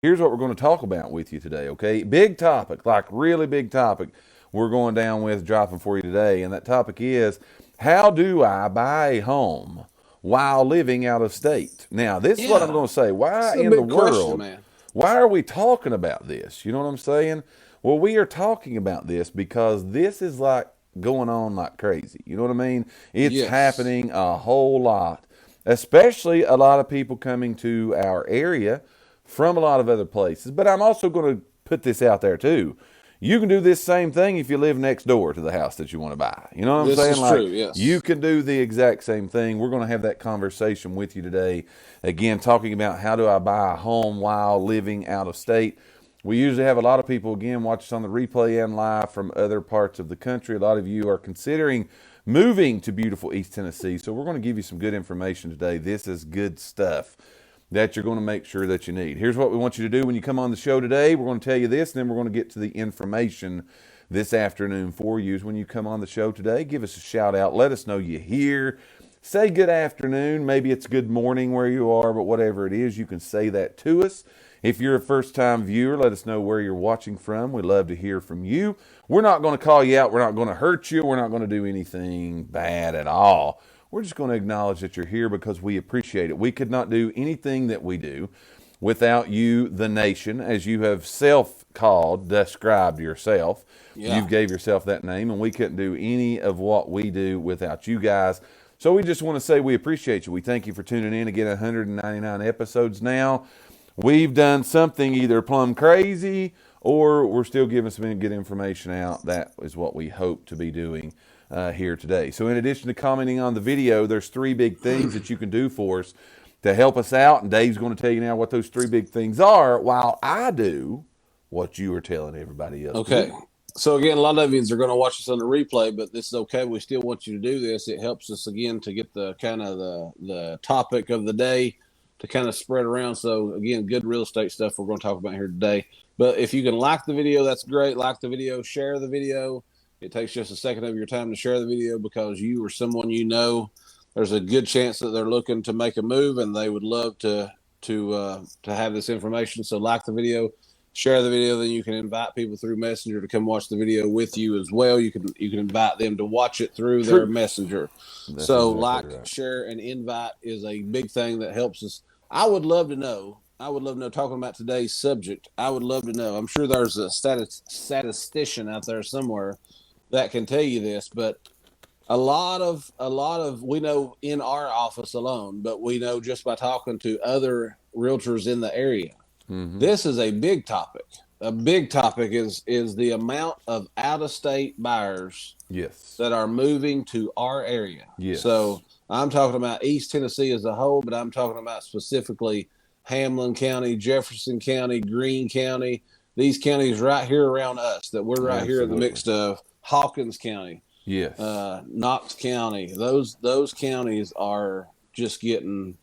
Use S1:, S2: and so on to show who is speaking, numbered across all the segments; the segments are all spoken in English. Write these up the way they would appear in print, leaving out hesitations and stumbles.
S1: Here's what we're going to talk about with you today, okay? Big topic, like really big topic we're going down with dropping for you today. And that topic is, how do I buy a home while living out of state? Now, this is what I'm
S2: Yeah,
S1: going to say.
S2: this
S1: Why
S2: is a
S1: in the
S2: big question,
S1: world,
S2: man.
S1: why are we talking about this? You know what I'm saying? Well, we are talking about this because this is like going on like crazy. You know what I mean? It's
S2: Yes.
S1: happening a whole lot, especially a lot of people coming to our area from a lot of other places. But I'm also going to put this out there too. You can do this same thing if you live next door to the house that you want to buy. You know what I'm
S2: This
S1: saying?
S2: is
S1: Like,
S2: true.
S1: you
S2: Yes.
S1: can do the exact same thing. We're going to have that conversation with you today. Again, talking about how do I buy a home while living out of state. We usually have a lot of people, again, watch us on the replay and live from other parts of the country. A lot of you are considering moving to beautiful East Tennessee. So we're going to give you some good information today. This is good stuff that you're going to make sure that you need. Here's what we want you to do when you come on the show today. We're going to tell you this, and then we're going to get to the information this afternoon for you. Is when you come on the show today, give us a shout out. Let us know you're here. Say good afternoon. Maybe it's good morning where you are, but whatever it is, you can say that to us. If you're a first time viewer, let us know where you're watching from. We'd love to hear from you. We're not going to call you out. We're not going to hurt you. We're not going to do anything bad at all. We're just going to acknowledge that you're here because we appreciate it. We could not do anything that we do without you, the nation, as you have self-called, described yourself.
S2: Yeah.
S1: You've gave yourself that name, and we couldn't do any of what we do without you guys. So we just want to say we appreciate you. We thank you for tuning in. Again, 199 episodes now. We've done something either plumb crazy or we're still giving some good information out. That is what we hope to be doing here today. So in addition to commenting on the video, there's three big things that you can do for us to help us out. And Dave's going to tell you now what those three big things are while I do what you are telling everybody else to
S2: Okay.
S1: do.
S2: So again, a lot of you are going to watch us on the replay, but this is okay. We still want you to do this. It helps us again to get the kind of the topic of the day to kind of spread around. So again, good real estate stuff we're going to talk about here today. But if you can like the video, that's great. Like the video, share the video. It takes just a second of your time to share the video because you or someone you know, there's a good chance that they're looking to make a move and they would love to have this information. So like the video, share the video, then you can invite people through Messenger to come watch the video with you as well. You can invite them to watch it through their
S1: True.
S2: Messenger.
S1: That's
S2: So
S1: exactly
S2: like,
S1: right.
S2: share, and invite is a big thing that helps us. I would love to know. I would love to know. Talking about today's subject, I would love to know. I'm sure there's a statistician out there somewhere that can tell you this, but a lot of we know in our office alone, but we know just by talking to other realtors in the area,
S1: Mm-hmm.
S2: this is a big topic. A big topic is the amount of out of state buyers
S1: Yes.
S2: that are moving to our area.
S1: Yes.
S2: So I'm talking about East Tennessee as a whole, but I'm talking about specifically Hamlin County, Jefferson County, Greene County, these counties right here around us that we're right here in the
S1: Absolutely.
S2: mix of. Hawkins County,
S1: Yes.
S2: Knox County. Those counties are just getting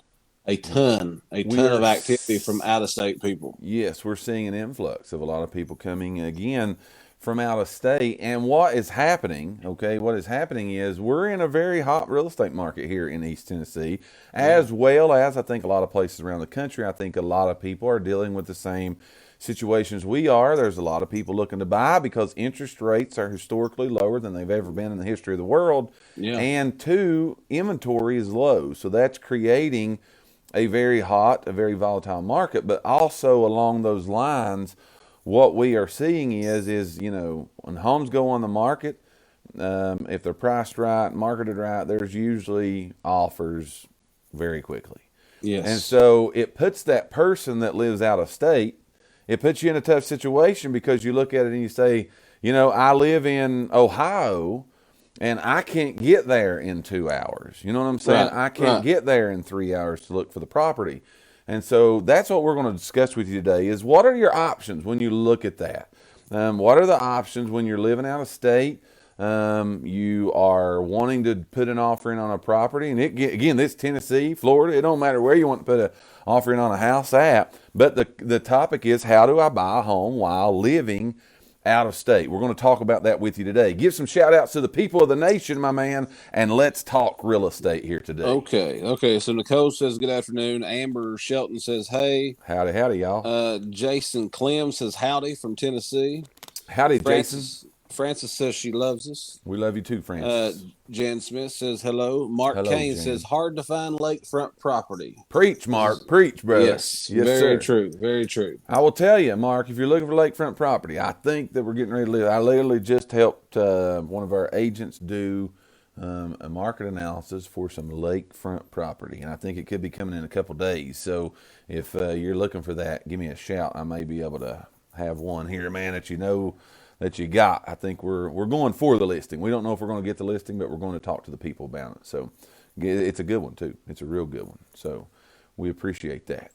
S1: We
S2: a ton
S1: are
S2: of activity from out of state people.
S1: Yes, we're seeing an influx of a lot of people coming again from out of state. And what is happening, okay, what is happening is we're in a very hot real estate market here in East Tennessee,
S2: Yeah.
S1: as well as I think a lot of places around the country. I think a lot of people are dealing with the same situations we are. There's a lot of people looking to buy because interest rates are historically lower than they've ever been in the history of the world.
S2: Yeah.
S1: And two, inventory is low. So that's creating a very hot, a very volatile market. But also along those lines, what we are seeing is when homes go on the market, if they're priced right, marketed right, there's usually offers very quickly. And
S2: Yes.
S1: so it puts that person that lives out of state, it puts you in a tough situation because you look at it and you say, I live in Ohio and I can't get there in 2 hours. You know what I'm saying?
S2: Right.
S1: I can't
S2: Right.
S1: get there in 3 hours to look for the property. And so that's what we're going to discuss with you today is what are your options when you look at that? What are the options when you're living out of state? You are wanting to put an offering on a property, and again, this Tennessee, Florida, it don't matter where you want to put an offering on a house at. But the topic is how do I buy a home while living out of state. We're going to talk about that with you today. Give some shout outs to the people of the nation, my man, and let's talk real estate here today.
S2: Okay. So Nicole says good afternoon. Amber Shelton says hey.
S1: Howdy, y'all.
S2: Jason Clem says howdy from Tennessee.
S1: Howdy, Jason.
S2: Francis says she loves us.
S1: We love you too, Francis.
S2: Jan Smith says hello. Mark Kane says hard to find lakefront property.
S1: Preach, Mark. Preach, brother.
S2: Yes, very true. Very true.
S1: I will tell you, Mark, if you're looking for lakefront property, I think that we're getting ready to live. I literally just helped one of our agents do a market analysis for some lakefront property, and I think it could be coming in a couple days. So if you're looking for that, give me a shout. I may be able to have one here, man, that you know that you got. I think we're going for the listing. We don't know if we're going to get the listing, but we're going to talk to the people about it. So it's a good one too. It's a real good one. So we appreciate that.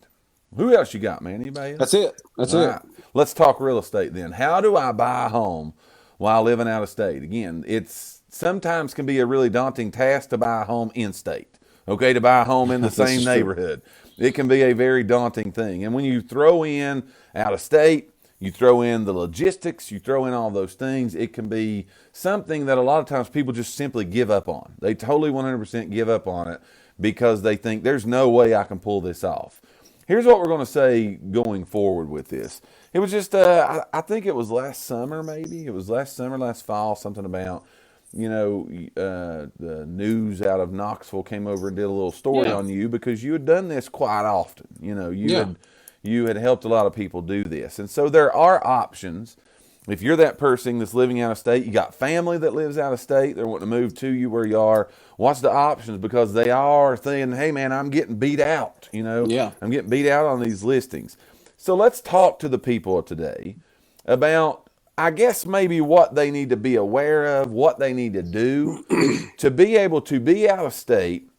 S1: Who else you got, man? Anybody else?
S2: That's it.
S1: Right. Let's talk real estate then. How do I buy a home while living out of state? Again, it's sometimes can be a really daunting task to buy a home in state. Okay, to buy a home in the same neighborhood. It can be a very daunting thing. And when you throw in out of state, you throw in the logistics, you throw in all those things, it can be something that a lot of times people just simply give up on. They totally 100% give up on it because they think there's no way I can pull this off. Here's what we're going to say going forward with this. It was just, I think it was last summer maybe. It was last fall, something about, the news out of Knoxville came over and did a little story on you because you had done this quite often. You had helped a lot of people do this. And so there are options. If you're that person that's living out of state, you got family that lives out of state, they're wanting to move to you where you are, what's the options? Because they are saying, hey, man, I'm getting beat out. I'm getting beat out on these listings. So let's talk to the people today about, I guess, maybe what they need to be aware of, what they need to do to be able to be out of state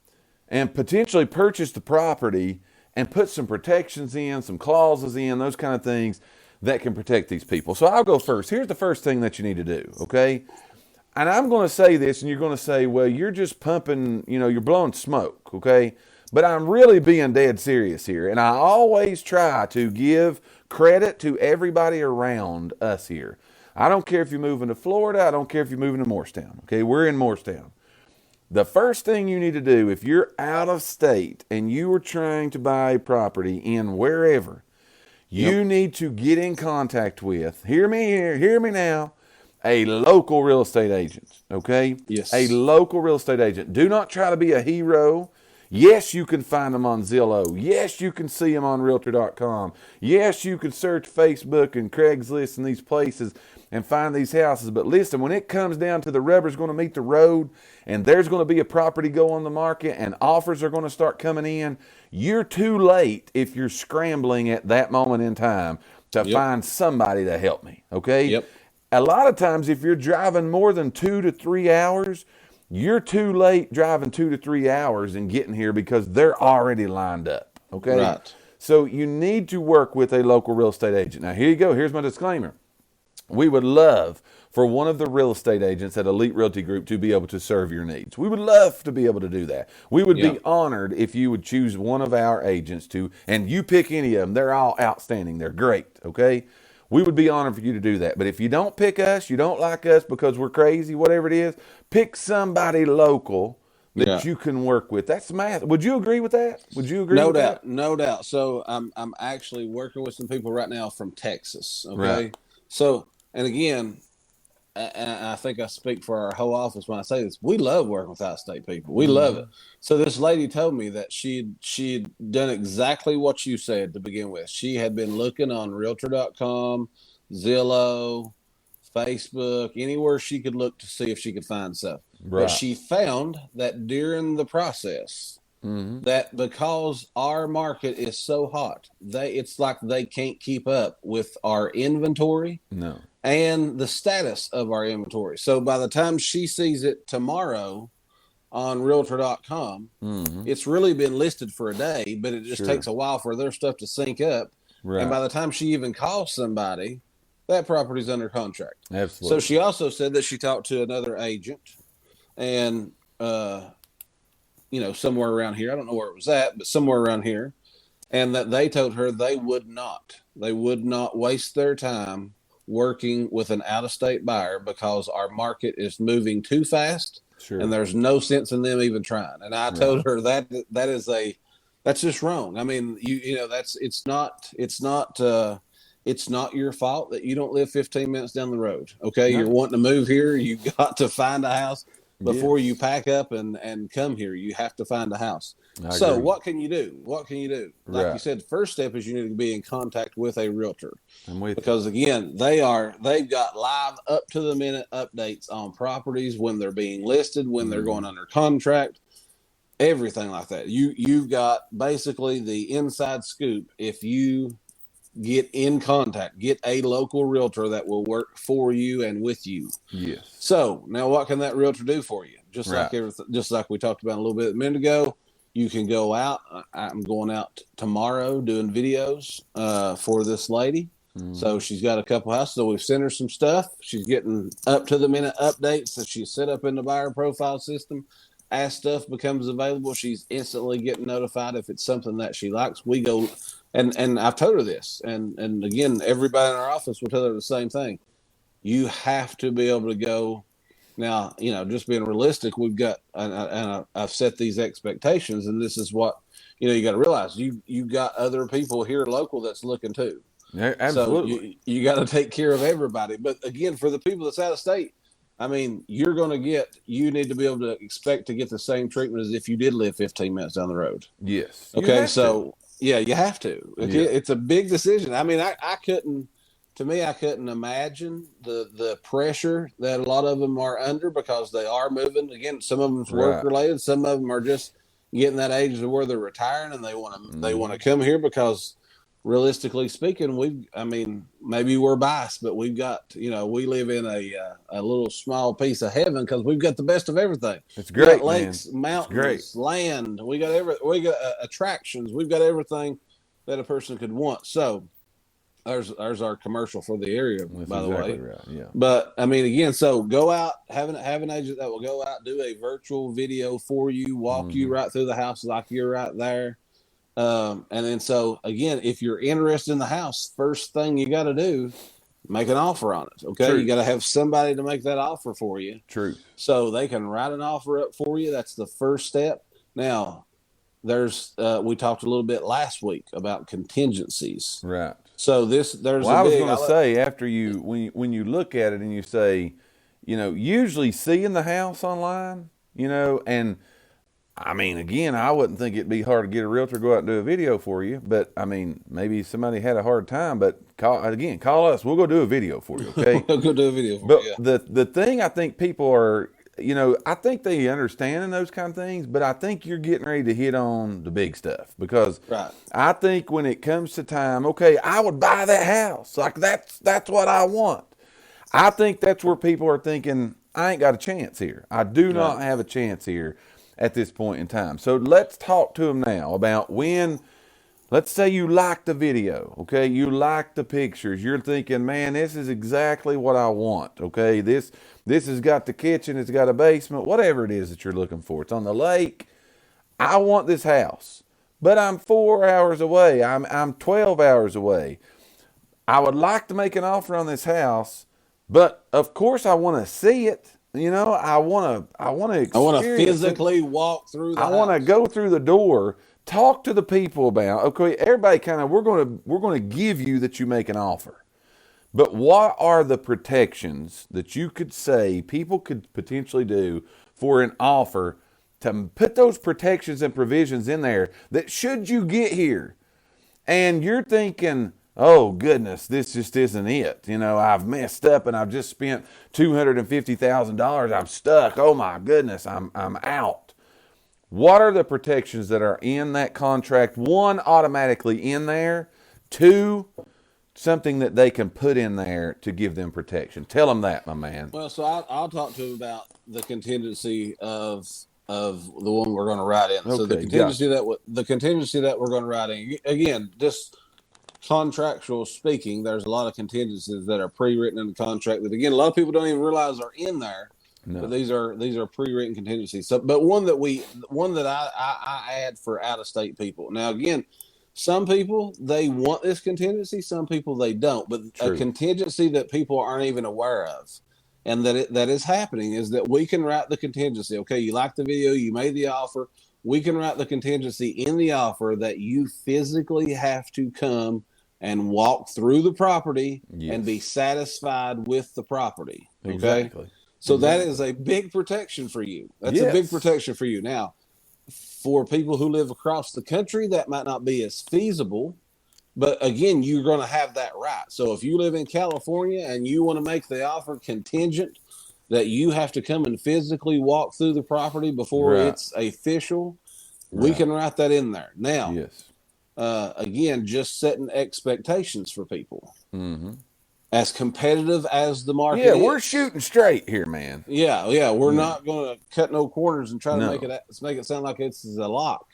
S1: and potentially purchase the property and put some protections in, some clauses in, those kind of things that can protect these people. So I'll go first. Here's the first thing that you need to do, okay? And I'm going to say this, and you're going to say, well, you're just pumping, you're blowing smoke, okay? But I'm really being dead serious here. And I always try to give credit to everybody around us here. I don't care if you're moving to Florida. I don't care if you're moving to Morristown, okay? We're in Morristown. The first thing you need to do if you're out of state and you are trying to buy property in wherever, you need to get in contact with, hear me now, a local real estate agent, okay?
S2: Yes.
S1: A local real estate agent. Do not try to be a hero. Yes, you can find them on Zillow. Yes, you can see them on Realtor.com. Yes, you can search Facebook and Craigslist and these places and find these houses. But listen, when it comes down to the rubber's going to meet the road and there's going to be a property go on the market and offers are going to start coming in, you're too late if you're scrambling at that moment in time to find somebody to help me, okay?
S2: Yep.
S1: A lot of times if you're driving more than 2 to 3 hours, you're too late driving 2 to 3 hours and getting here because they're already lined up, okay?
S2: Right.
S1: So you need to work with a local real estate agent. Now, here you go. Here's my disclaimer. We would love for one of the real estate agents at Elite Realty Group to be able to serve your needs. We would love to be able to do that. We would be honored if you would choose one of our agents to, and you pick any of them. They're all outstanding. They're great, okay? We would be honored for you to do that. But if you don't pick us, you don't like us because we're crazy, whatever it is, pick somebody local that you can work with. That's math. Would you agree with that? Would you agree with that?
S2: No doubt. So I'm actually working with some people right now from Texas, okay?
S1: Right.
S2: So, and again, and I think I speak for our whole office when I say this, we love working with out-of-state people. We love it. So this lady told me that she'd done exactly what you said to begin with. She had been looking on Realtor.com, Zillow, Facebook, anywhere she could look to see if she could find stuff.
S1: Right.
S2: But she found that during the process, that because our market is so hot, it's like they can't keep up with our inventory.
S1: No.
S2: And the status of our inventory. So by the time she sees it tomorrow on Realtor.com, it's really been listed for a day, but it just takes a while for their stuff to sync up. Right. And by the time she even calls somebody, that property's under contract.
S1: Absolutely.
S2: So she also said that she talked to another agent and, somewhere around here. I don't know where it was at, but somewhere around here. And that they told her they would not waste their time working with an out-of-state buyer because our market is moving too fast,
S1: Sure.
S2: and there's no sense in them even trying. And I told her that's just wrong. I mean, it's not your fault that you don't live 15 minutes down the road. Okay,
S1: No.
S2: You're wanting to move here. You got to find a house before
S1: Yes.
S2: you pack up and come here. You have to find a house.
S1: I
S2: So
S1: agree.
S2: what can you do? Like
S1: Right.
S2: you said, the first step is you need to be in contact with a realtor,
S1: I'm with you.
S2: because again, they've got live up to the minute updates on properties, when they're being listed, when they're going under contract, everything like that. You've got basically the inside scoop. If you get in contact, get a local realtor that will work for you and with you.
S1: Yes.
S2: So now what can that realtor do for you? Just
S1: Right.
S2: like everything, just like we talked about a little bit a minute ago, you can go out. I'm going out tomorrow doing videos for this lady. So she's got a couple houses. So we've sent her some stuff. She's getting up to the minute updates that she's set up in the buyer profile system. As stuff becomes available, she's instantly getting notified if it's something that she likes. We go, and I've told her this, and again, everybody in our office will tell her the same thing. You have to be able to go. Now, just being realistic, we've got, and I've set these expectations, and this is what, you got to realize. You got other people here local that's looking too.
S1: Yeah, absolutely.
S2: So you got to take care of everybody. But again, for the people that's out of state, I mean, you need to be able to expect to get the same treatment as if you did live 15 minutes down the road.
S1: Yes.
S2: Okay. So yeah, you have to.
S1: Yeah.
S2: It's a big decision. I mean, I couldn't imagine the pressure that a lot of them are under, because they are moving. Again, some of them's work related. Some of them are just getting that age to where they're retiring and they want to come here because, realistically speaking, maybe we're biased, but we've got, we live in a little small piece of heaven because we've got the best of everything.
S1: It's great,
S2: we got lakes, mountains, land. We got attractions. We've got everything that a person could want. So there's our commercial for the area, by the way.
S1: Right. Yeah.
S2: But I mean, again, so go out, have an agent that will go out, do a virtual video for you, walk you right through the house like you're right there. And then, so again, if you're interested in the house, first thing you got to do, make an offer on it. Okay.
S1: True.
S2: You got to have somebody to make that offer for you.
S1: True.
S2: So they can write an offer up for you. That's the first step. Now we talked a little bit last week about contingencies.
S1: Right.
S2: So I was going
S1: to say, after when you look at it and you say, usually seeing the house online, and I mean, again, I wouldn't think it'd be hard to get a realtor to go out and do a video for you, but I mean, maybe somebody had a hard time, but call us. We'll go do a video for you. Okay.
S2: We'll go do a video for you.
S1: But the thing I think people are, I think they understand in those kind of things, but I think you're getting ready to hit on the big stuff, because I think when it comes to time, okay, I would buy that house. Like that's what I want. I think that's where people are thinking, I ain't got a chance here. I do not have a chance here at this point in time. So let's talk to them now about when, let's say you like the video, okay? You like the pictures. You're thinking, man, this is exactly what I want, okay? This has got the kitchen, it's got a basement, whatever it is that you're looking for. It's on the lake. I want this house, but I'm 4 hours away. I'm 12 hours away. I would like to make an offer on this house, but of course I want to see it. I want to
S2: physically walk through the house.
S1: I want to go through the door, talk to the people about, okay, everybody we're going to give you that you make an offer. But what are the protections that you could say people could potentially do for an offer to put those protections and provisions in there that should you get here and you're thinking, oh goodness, this just isn't it. I've messed up and I've just spent $250,000. I'm stuck. Oh my goodness, I'm out. What are the protections that are in that contract? One, automatically in there. Two, something that they can put in there to give them protection. Tell them that, my man.
S2: Well, so I'll talk to them about the contingency of the one we're going to write in. Okay, so the contingency that we're going to write in, again, just contractual speaking, there's a lot of contingencies that are pre-written in the contract that, again, a lot of people don't even realize are in there. No. But these are pre-written contingencies. So, but one that I add for out-of-state people. Now, again, Some people, they want this contingency. Some people, they don't. But a
S1: True.
S2: contingency that people aren't even aware of, and that is happening, is that we can write the contingency. Okay, you like the video, you made the offer. We can write the contingency in the offer that you physically have to come and walk through the property and be
S1: Yes.
S2: satisfied with the property. Okay.
S1: Exactly.
S2: So that
S1: Exactly.
S2: is a big protection for you. That's a big
S1: Yes.
S2: protection for you. Now, for people who live across the country, that might not be as feasible. But again, you're going to have that right. So if you live in California and you want to make the offer contingent that you have to come and physically walk through the property before
S1: Right.
S2: it's official, we
S1: Right.
S2: can write that in there. Now,
S1: Yes.
S2: again, just setting expectations for people.
S1: Mm-hmm.
S2: As competitive as the market
S1: Yeah,
S2: is.
S1: we're shooting straight here, man.
S2: Yeah, we're
S1: Yeah.
S2: not going to cut no corners and try to
S1: No.
S2: make it sound like it's a lock.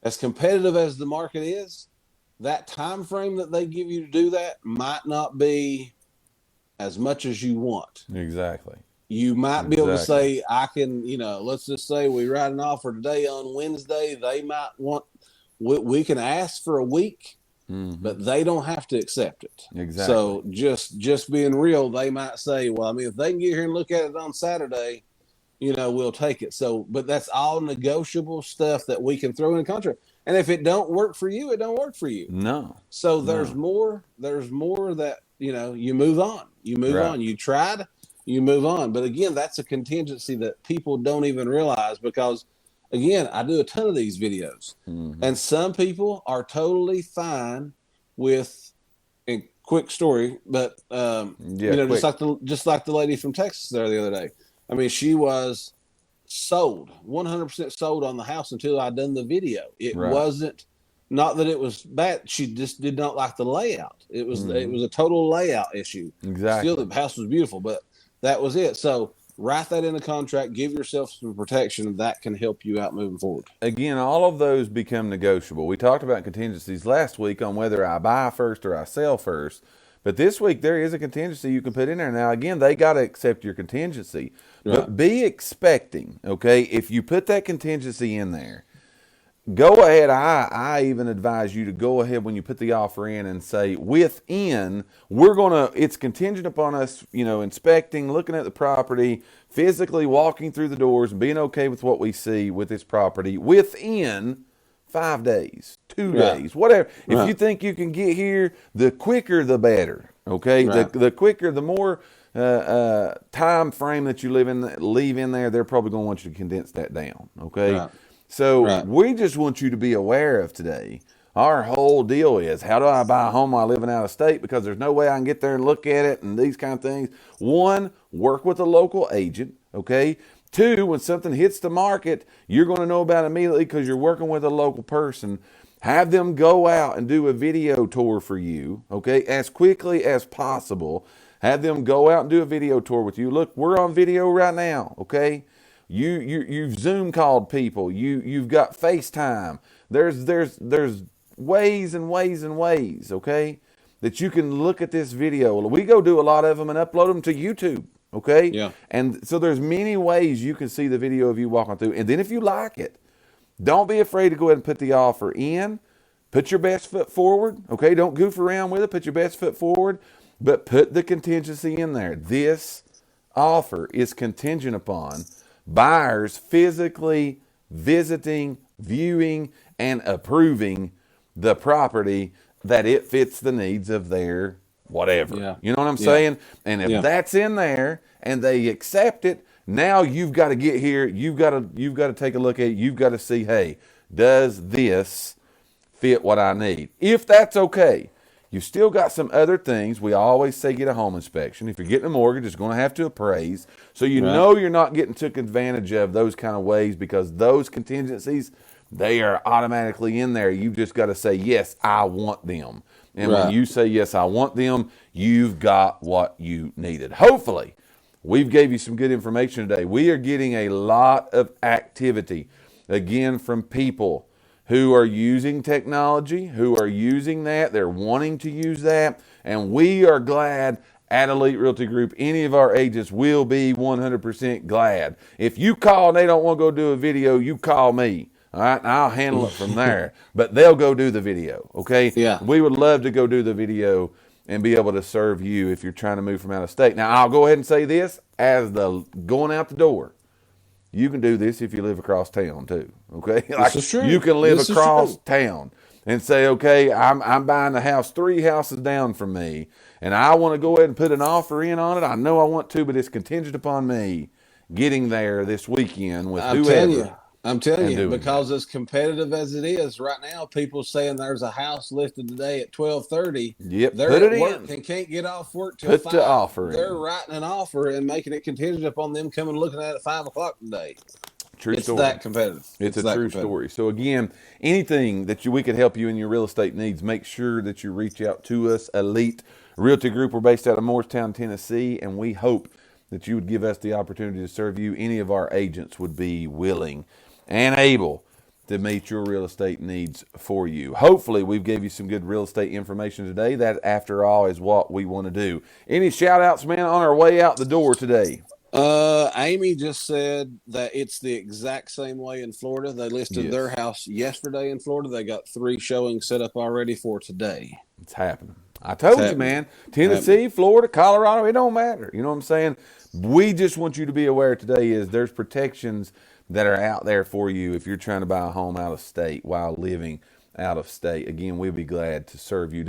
S2: As competitive as the market is, that time frame that they give you to do that might not be as much as you want.
S1: Exactly.
S2: You might be able to
S1: Exactly.
S2: say, I can, let's just say we write an offer today on Wednesday. They might want, we can ask for a week,
S1: Mm-hmm.
S2: but they don't have to accept it.
S1: Exactly.
S2: So just being real, they might say, well, I mean, if they can get here and look at it on Saturday, we'll take it. So, but that's all negotiable stuff that we can throw in a contract. And if it don't work for you, it don't work for you.
S1: No.
S2: So there's more that, you move on. You move
S1: Right.
S2: on. You tried, you move on. But again, that's a contingency that people don't even realize, because again, I do a ton of these videos,
S1: Mm-hmm.
S2: and some people are totally fine with, and quick story, but
S1: Yeah, quick.
S2: just like the lady from Texas there the other day. I mean, she was sold, 100% sold on the house until I done the video. It
S1: Right.
S2: wasn't, not that it was bad. She just did not like the layout. It was
S1: Mm-hmm.
S2: a total layout issue.
S1: Exactly.
S2: Still, the house was beautiful, but that was it. So write that in the contract. Give yourself some protection that can help you out moving forward.
S1: Again, all of those become negotiable. We talked about contingencies last week on whether I buy first or I sell first. But this week, there is a contingency you can put in there. Now, again, they got to accept your contingency.
S2: Right.
S1: But be expecting, okay, if you put that contingency in there, go ahead. I even advise you to go ahead when you put the offer in and say, it's contingent upon us, inspecting, looking at the property, physically walking through the doors and being okay with what we see with this property within 5 days, 2 days, whatever. If you think you can get here, the quicker the better. Okay,
S2: Right.
S1: the quicker, the more time frame that you leave in there, they're probably going to want you to condense that down. Okay,
S2: Right.
S1: so
S2: Right.
S1: we just want you to be aware of today. Our whole deal is, how do I buy a home while living out of state? Because there's no way I can get there and look at it and these kind of things. One, work with a local agent. Okay. Two, when something hits the market, you're going to know about it immediately because you're working with a local person. Have them go out and do a video tour for you, okay, as quickly as possible. Have them go out and do a video tour with you. Look, we're on video right now, okay? You've Zoom called people. You've got FaceTime. There's ways and ways and ways, okay, that you can look at this video. We go do a lot of them and upload them to YouTube. Okay?
S2: Yeah.
S1: And so there's many ways you can see the video of you walking through. And then if you like it, don't be afraid to go ahead and put the offer in. Put your best foot forward. Okay? Don't goof around with it. Put your best foot forward. But put the contingency in there. This offer is contingent upon buyers physically visiting, viewing, and approving the property, that it fits the needs of their whatever.
S2: Yeah.
S1: You know what I'm
S2: Yeah.
S1: saying? And if
S2: Yeah.
S1: that's in there and they accept it, now you've got to get here. You've got to take a look at it. You've got to see, hey, does this fit what I need? If that's okay, you've still got some other things. We always say get a home inspection. If you're getting a mortgage, it's going to have to appraise. So you
S2: Right.
S1: know you're not getting took advantage of those kind of ways, because those contingencies, they are automatically in there. You've just got to say, yes, I want them. And when
S2: Right.
S1: you say, yes, I want them, you've got what you needed. Hopefully, we've gave you some good information today. We are getting a lot of activity, again, from people who are using technology, who are using that. They're wanting to use that. And we are glad at Elite Realty Group. Any of our agents will be 100% glad. If you call and they don't want to go do a video, you call me. All right, and I'll handle it from there. But they'll go do the video, okay?
S2: Yeah.
S1: We would love to go do the video and be able to serve you if you're trying to move from out of state. Now, I'll go ahead and say this as the going out the door. You can do this if you live across town too, okay? Like
S2: is true.
S1: you can live
S2: This is
S1: across
S2: true.
S1: town and say, okay, I'm buying a house 3 houses down from me, and I want to go ahead and put an offer in on it. I know I want to, but it's contingent upon me getting there this weekend with whoever.
S2: I'm telling
S1: and
S2: you,
S1: doing
S2: because as competitive as it is right now, people saying there's a house listed today at 12:30.
S1: Yep,
S2: They're
S1: put
S2: at
S1: it
S2: work
S1: in.
S2: and can't get off work till
S1: Put
S2: 5.
S1: the offer
S2: They're
S1: in.
S2: writing an offer and making it contingent upon them coming looking at it at 5 o'clock today.
S1: True
S2: It's
S1: story.
S2: that competitive.
S1: It's a
S2: that
S1: true
S2: competitive.
S1: story. So again, anything that we could help you in your real estate needs, make sure that you reach out to us. Elite Realty Group. We're based out of Morristown, Tennessee, and we hope that you would give us the opportunity to serve you. Any of our agents would be willing and able to meet your real estate needs for you. Hopefully, we've gave you some good real estate information today. That, after all, is what we want to do. Any shout outs, man, on our way out the door today?
S2: Amy just said that it's the exact same way in Florida. They listed their house yesterday in Florida. They got 3 showings set up already for today.
S1: It's happening. I told you, man. Tennessee, Florida, Colorado, it don't matter. You know what I'm saying? We just want you to be aware today is there's protections that are out there for you if you're trying to buy a home out of state while living out of state. Again, we'll be glad to serve you.